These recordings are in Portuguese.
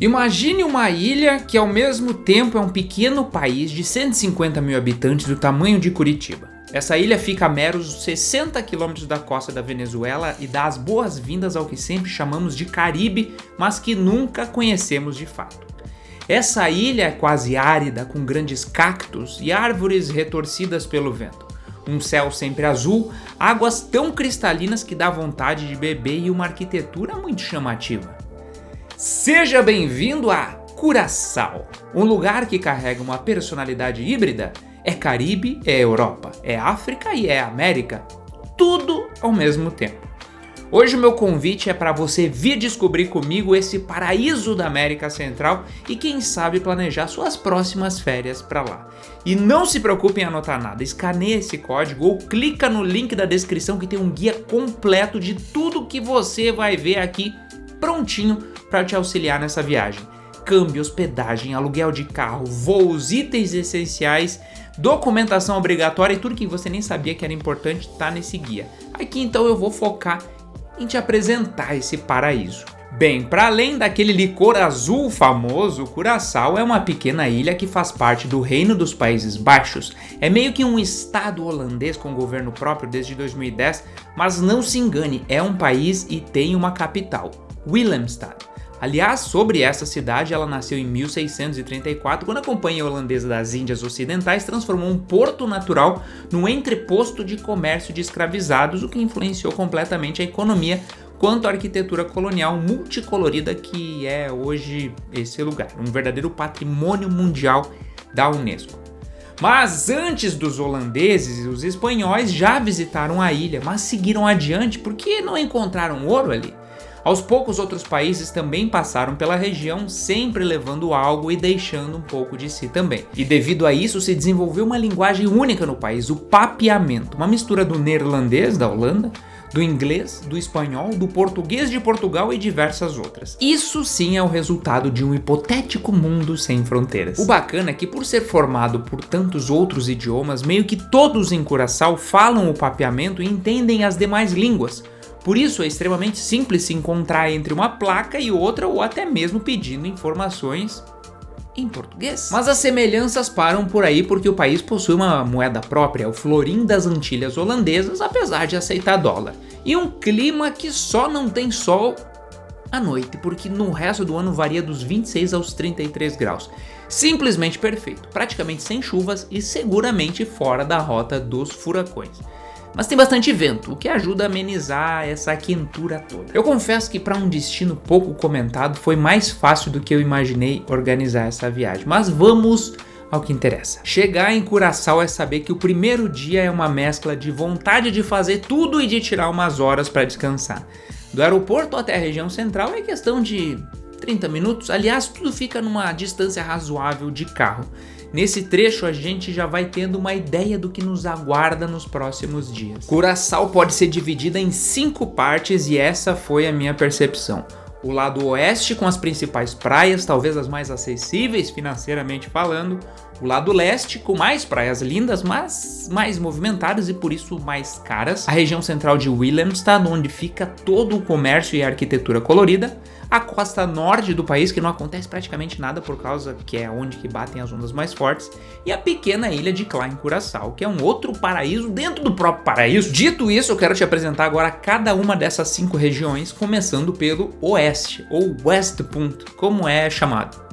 Imagine uma ilha que ao mesmo tempo é um pequeno país de 150 mil habitantes do tamanho de Curitiba. Essa ilha fica a meros 60 quilômetros da costa da Venezuela e dá as boas-vindas ao que sempre chamamos de Caribe, mas que nunca conhecemos de fato. Essa ilha é quase árida, com grandes cactos e árvores retorcidas pelo vento. Um céu sempre azul, águas tão cristalinas que dá vontade de beber e uma arquitetura muito chamativa. Seja bem-vindo a Curaçao, um lugar que carrega uma personalidade híbrida. É Caribe, é Europa, é África e é América, tudo ao mesmo tempo. Hoje o meu convite é para você vir descobrir comigo esse paraíso da América Central e quem sabe planejar suas próximas férias para lá. E não se preocupe em anotar nada, escaneie esse código ou clica no link da descrição que tem um guia completo de tudo que você vai ver aqui prontinho para te auxiliar nessa viagem. Câmbio, hospedagem, aluguel de carro, voos, itens essenciais, documentação obrigatória e tudo que você nem sabia que era importante está nesse guia. Aqui então eu vou focar em te apresentar esse paraíso. Bem, para além daquele licor azul famoso, Curaçao é uma pequena ilha que faz parte do Reino dos Países Baixos. É meio que um estado holandês com governo próprio desde 2010, mas não se engane, é um país e tem uma capital, Willemstad. Aliás, sobre essa cidade, ela nasceu em 1634, quando a Companhia Holandesa das Índias Ocidentais transformou um porto natural num entreposto de comércio de escravizados, o que influenciou completamente a economia quanto à arquitetura colonial multicolorida que é hoje esse lugar, um verdadeiro patrimônio mundial da Unesco. Mas antes dos holandeses, os espanhóis já visitaram a ilha, mas seguiram adiante porque não encontraram ouro ali. Aos poucos, outros países também passaram pela região, sempre levando algo e deixando um pouco de si também. E devido a isso, se desenvolveu uma linguagem única no país, o papeamento, uma mistura do neerlandês da Holanda, do inglês, do espanhol, do português de Portugal e diversas outras. Isso sim é o resultado de um hipotético mundo sem fronteiras. O bacana é que, por ser formado por tantos outros idiomas, meio que todos em Curaçao falam o papeamento e entendem as demais línguas. Por isso é extremamente simples se encontrar entre uma placa e outra ou até mesmo pedindo informações em português. Mas as semelhanças param por aí porque o país possui uma moeda própria, o florim das Antilhas holandesas, apesar de aceitar dólar. E um clima que só não tem sol à noite, porque no resto do ano varia dos 26 aos 33 graus. Simplesmente perfeito, praticamente sem chuvas e seguramente fora da rota dos furacões. Mas tem bastante vento, o que ajuda a amenizar essa quentura toda. Eu confesso que para um destino pouco comentado foi mais fácil do que eu imaginei organizar essa viagem, mas vamos ao que interessa. Chegar em Curaçao é saber que o primeiro dia é uma mescla de vontade de fazer tudo e de tirar umas horas para descansar. Do aeroporto até a região central é questão de 30 minutos, aliás, tudo fica numa distância razoável de carro. Nesse trecho a gente já vai tendo uma ideia do que nos aguarda nos próximos dias. Curaçao pode ser dividida em 5 partes e essa foi a minha percepção. O lado oeste com as principais praias, talvez as mais acessíveis financeiramente falando. O lado leste com mais praias lindas, mas mais movimentadas e por isso mais caras. A região central de Willemstad, onde fica todo o comércio e a arquitetura colorida. A costa norte do país, que não acontece praticamente nada por causa que é onde que batem as ondas mais fortes. E a pequena ilha de Klein Curaçao, que é um outro paraíso dentro do próprio paraíso. Dito isso, eu quero te apresentar agora cada uma dessas 5 regiões, começando pelo oeste, ou Westpunt, como é chamado.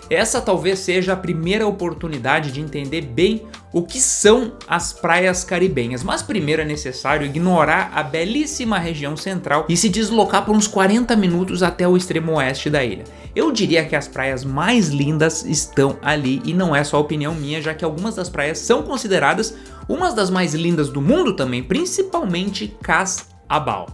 Essa talvez seja a primeira oportunidade de entender bem o que são as praias caribenhas, mas primeiro é necessário ignorar a belíssima região central e se deslocar por uns 40 minutos até o extremo oeste da ilha. Eu diria que as praias mais lindas estão ali e não é só opinião minha, já que algumas das praias são consideradas umas das mais lindas do mundo também, principalmente Cas Abao.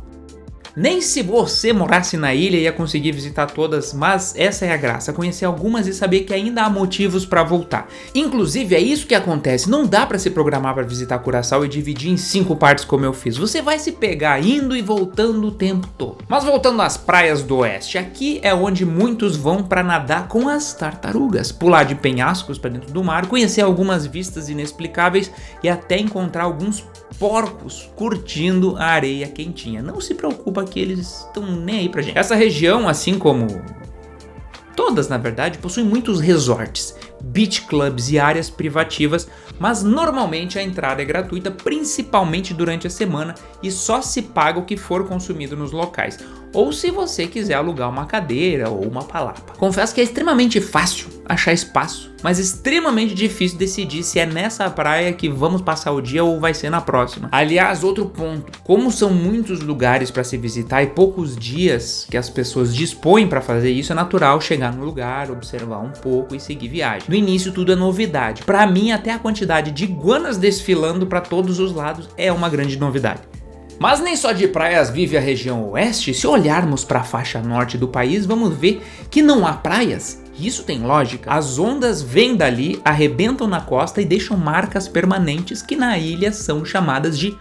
Nem se você morasse na ilha ia conseguir visitar todas, mas essa é a graça, conhecer algumas e saber que ainda há motivos para voltar. Inclusive é isso que acontece, não dá para se programar para visitar Curaçao e dividir em 5 partes como eu fiz. Você vai se pegar indo e voltando o tempo todo. Mas voltando às praias do oeste, aqui é onde muitos vão para nadar com as tartarugas, pular de penhascos para dentro do mar, conhecer algumas vistas inexplicáveis e até encontrar alguns porcos curtindo a areia quentinha. Não se preocupa que eles estão nem aí pra gente. Essa região, assim como todas na verdade, possuem muitos resorts, beach clubs e áreas privativas, mas normalmente a entrada é gratuita, principalmente durante a semana, e só se paga o que for consumido nos locais, ou se você quiser alugar uma cadeira ou uma palapa. Confesso que é extremamente fácil achar espaço, mas extremamente difícil decidir se é nessa praia que vamos passar o dia ou vai ser na próxima. Aliás, outro ponto, como são muitos lugares para se visitar e poucos dias que as pessoas dispõem para fazer isso, é natural chegar no lugar, observar um pouco e seguir viagem. No início tudo é novidade. Para mim, até a quantidade de iguanas desfilando para todos os lados é uma grande novidade. Mas nem só de praias vive a região oeste. Se olharmos para a faixa norte do país, vamos ver que não há praias. Isso tem lógica. As ondas vêm dali, arrebentam na costa e deixam marcas permanentes que na ilha são chamadas de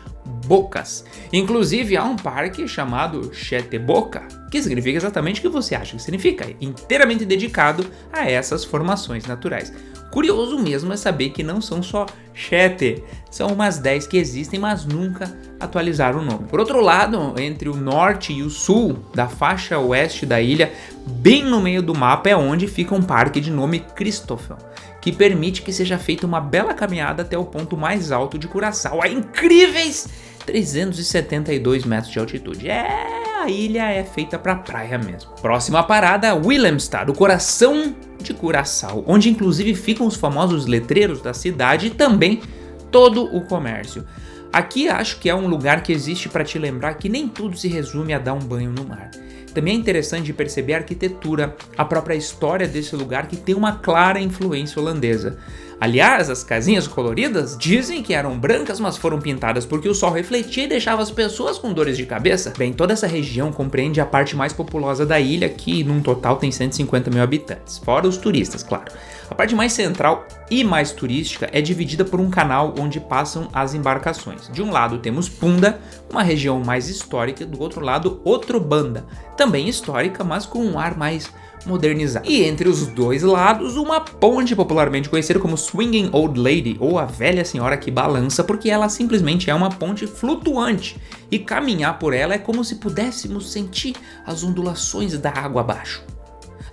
bocas. Inclusive há um parque chamado Sete Boca, que significa exatamente o que você acha que significa, inteiramente dedicado a essas formações naturais. Curioso mesmo é saber que não são só 7, são umas 10 que existem, mas nunca atualizaram o nome. Por outro lado, entre o norte e o sul da faixa oeste da ilha, bem no meio do mapa é onde fica um parque de nome Christoffel, que permite que seja feita uma bela caminhada até o ponto mais alto de Curaçao, a incríveis 372 metros de altitude. A ilha é feita para praia mesmo. Próxima parada, Willemstad, o coração de Curaçao, onde inclusive ficam os famosos letreiros da cidade e também todo o comércio. Aqui acho que é um lugar que existe para te lembrar que nem tudo se resume a dar um banho no mar. Também é interessante perceber a arquitetura, a própria história desse lugar que tem uma clara influência holandesa. Aliás, as casinhas coloridas dizem que eram brancas, mas foram pintadas porque o sol refletia e deixava as pessoas com dores de cabeça. Bem, toda essa região compreende a parte mais populosa da ilha, que num total tem 150 mil habitantes, fora os turistas, claro. A parte mais central e mais turística é dividida por um canal onde passam as embarcações. De um lado temos Punda, uma região mais histórica, do outro lado Otrobanda, também histórica, mas com um ar mais modernizado. E entre os dois lados, uma ponte popularmente conhecida como Swinging Old Lady, ou a velha senhora que balança, porque ela simplesmente é uma ponte flutuante, e caminhar por ela é como se pudéssemos sentir as ondulações da água abaixo.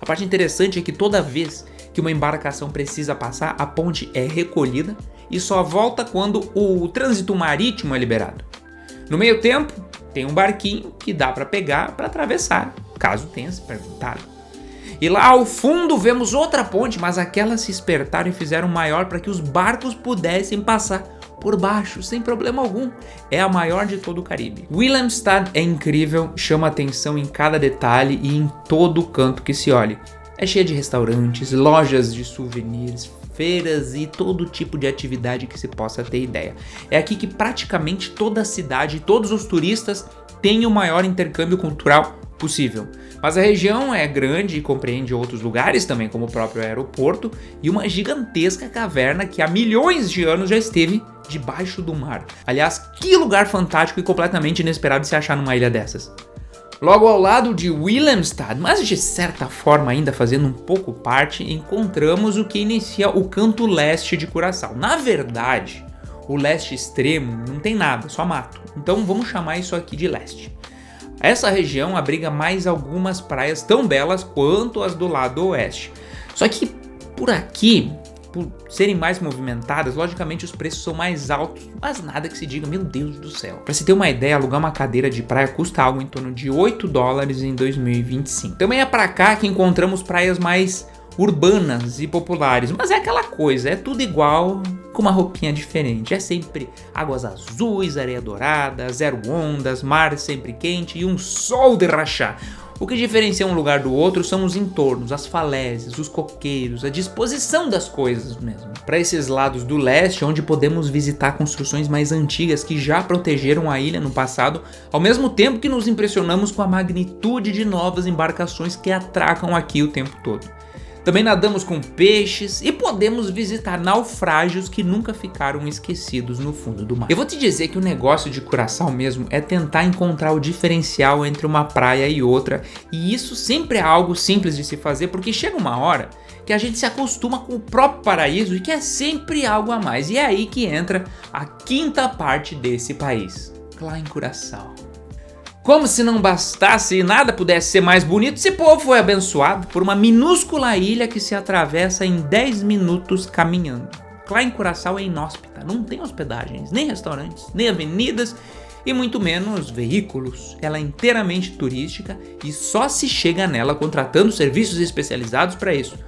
A parte interessante é que toda vez que uma embarcação precisa passar, a ponte é recolhida e só volta quando o trânsito marítimo é liberado. No meio tempo, tem um barquinho que dá para pegar para atravessar, caso tenha se perguntado. E lá ao fundo vemos outra ponte, mas aquelas se espertaram e fizeram maior para que os barcos pudessem passar por baixo, sem problema algum. É a maior de todo o Caribe. Willemstad é incrível, chama atenção em cada detalhe e em todo canto que se olhe. É cheia de restaurantes, lojas de souvenirs, feiras e todo tipo de atividade que se possa ter ideia. É aqui que praticamente toda a cidade e todos os turistas têm o maior intercâmbio cultural possível. Mas a região é grande e compreende outros lugares também, como o próprio aeroporto e uma gigantesca caverna que há milhões de anos já esteve debaixo do mar. Aliás, que lugar fantástico e completamente inesperado se achar numa ilha dessas. Logo ao lado de Willemstad, mas de certa forma ainda fazendo um pouco parte, encontramos o que inicia o canto leste de Curaçao. Na verdade, o leste extremo não tem nada, só mato. Então vamos chamar isso aqui de leste. Essa região abriga mais algumas praias tão belas quanto as do lado oeste. Só que por aqui, por serem mais movimentadas, logicamente os preços são mais altos, mas nada que se diga, meu Deus do céu. Para se ter uma ideia, alugar uma cadeira de praia custa algo em torno de $8 em 2025. Também é para cá que encontramos praias mais urbanas e populares, mas é aquela coisa, é tudo igual, com uma roupinha diferente. É sempre águas azuis, areia dourada, zero ondas, mar sempre quente e um sol de rachar. O que diferencia um lugar do outro são os entornos, as falésias, os coqueiros, a disposição das coisas mesmo. Para esses lados do leste, onde podemos visitar construções mais antigas que já protegeram a ilha no passado, ao mesmo tempo que nos impressionamos com a magnitude de novas embarcações que atracam aqui o tempo todo. Também nadamos com peixes e podemos visitar naufrágios que nunca ficaram esquecidos no fundo do mar. Eu vou te dizer que o negócio de Curaçao mesmo é tentar encontrar o diferencial entre uma praia e outra, e isso sempre é algo simples de se fazer, porque chega uma hora que a gente se acostuma com o próprio paraíso e que é sempre algo a mais. E é aí que entra a quinta parte desse país, lá em Curaçao. Como se não bastasse e nada pudesse ser mais bonito, esse povo foi abençoado por uma minúscula ilha que se atravessa em 10 minutos caminhando. Lá em Curaçao é inóspita, não tem hospedagens, nem restaurantes, nem avenidas e muito menos veículos. Ela é inteiramente turística e só se chega nela contratando serviços especializados para isso.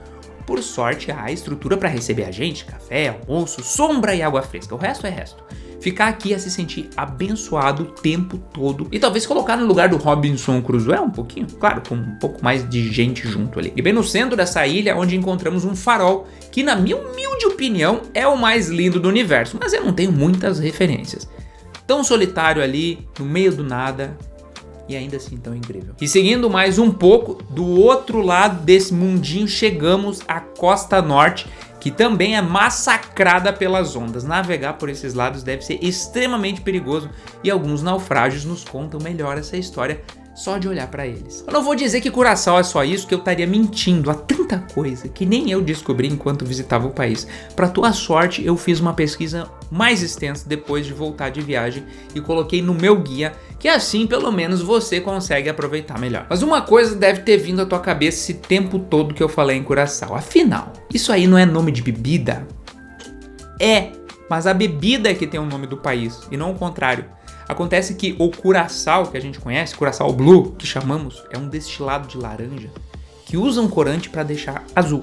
Por sorte, há estrutura para receber a gente, café, almoço, sombra e água fresca. O resto é resto. Ficar aqui é se sentir abençoado o tempo todo e talvez colocar no lugar do Robinson Crusoe um pouquinho, claro, com um pouco mais de gente junto ali. E bem no centro dessa ilha, onde encontramos um farol que, na minha humilde opinião, é o mais lindo do universo, mas eu não tenho muitas referências. Tão solitário ali, no meio do nada, e ainda assim tão incrível. E seguindo mais um pouco, do outro lado desse mundinho chegamos à costa norte, que também é massacrada pelas ondas. Navegar por esses lados deve ser extremamente perigoso e alguns naufrágios nos contam melhor essa história só de olhar pra eles. Eu não vou dizer que Curaçao é só isso, que eu estaria mentindo. Há tanta coisa que nem eu descobri enquanto visitava o país. Pra tua sorte, eu fiz uma pesquisa mais extensa depois de voltar de viagem e coloquei no meu guia, que assim pelo menos você consegue aproveitar melhor. Mas uma coisa deve ter vindo à tua cabeça esse tempo todo que eu falei em Curaçao. Afinal, isso aí não é nome de bebida? É, mas a bebida é que tem o nome do país e não o contrário. Acontece que o Curaçao, que a gente conhece, Curaçao Blue, que chamamos, é um destilado de laranja que usa um corante para deixar azul.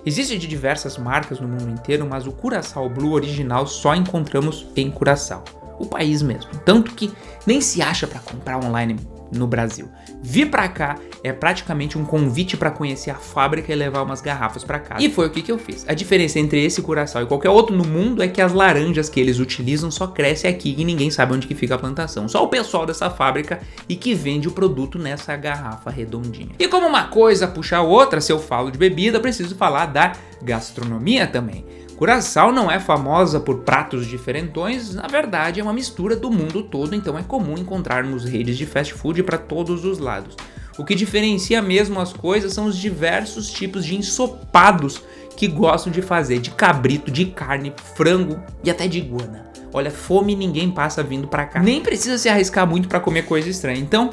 Existe de diversas marcas no mundo inteiro, mas o Curaçao Blue original só encontramos em Curaçao, o país mesmo. Tanto que nem se acha para comprar online no Brasil. Vir pra cá é praticamente um convite para conhecer a fábrica e levar umas garrafas para casa. E foi o que eu fiz. A diferença entre esse Curaçao e qualquer outro no mundo é que as laranjas que eles utilizam só crescem aqui e ninguém sabe onde que fica a plantação. Só o pessoal dessa fábrica e que vende o produto nessa garrafa redondinha. E como uma coisa puxa a outra, se eu falo de bebida, eu preciso falar da gastronomia também. Curaçao não é famosa por pratos diferentões, na verdade é uma mistura do mundo todo, então é comum encontrarmos redes de fast food para todos os lados. O que diferencia mesmo as coisas são os diversos tipos de ensopados que gostam de fazer, de cabrito, de carne, frango e até de iguana. Olha, fome ninguém passa vindo pra cá. Nem precisa se arriscar muito para comer coisa estranha, então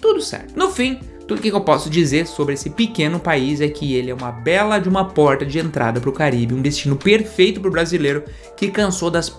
tudo certo. No fim, tudo que eu posso dizer sobre esse pequeno país é que ele é uma bela de uma porta de entrada para o Caribe, um destino perfeito para o brasileiro que cansou das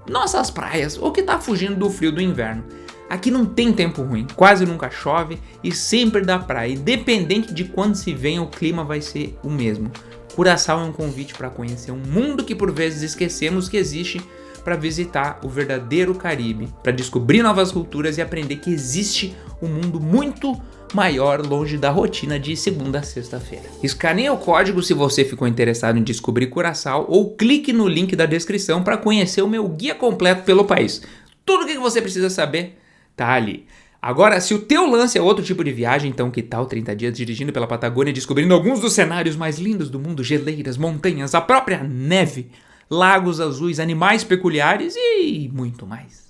nossas praias ou que tá fugindo do frio do inverno. Aqui não tem tempo ruim, quase nunca chove e sempre dá praia, independente de quando se venha o clima vai ser o mesmo. Curaçao é um convite para conhecer um mundo que por vezes esquecemos que existe, para visitar o verdadeiro Caribe, para descobrir novas culturas e aprender que existe um mundo muito maior longe da rotina de segunda a sexta-feira. Escaneie o código se você ficou interessado em descobrir Curaçao ou clique no link da descrição para conhecer o meu guia completo pelo país. Tudo o que você precisa saber tá ali. Agora, se o teu lance é outro tipo de viagem, então que tal 30 dias dirigindo pela Patagônia, descobrindo alguns dos cenários mais lindos do mundo, geleiras, montanhas, a própria neve, lagos azuis, animais peculiares e muito mais.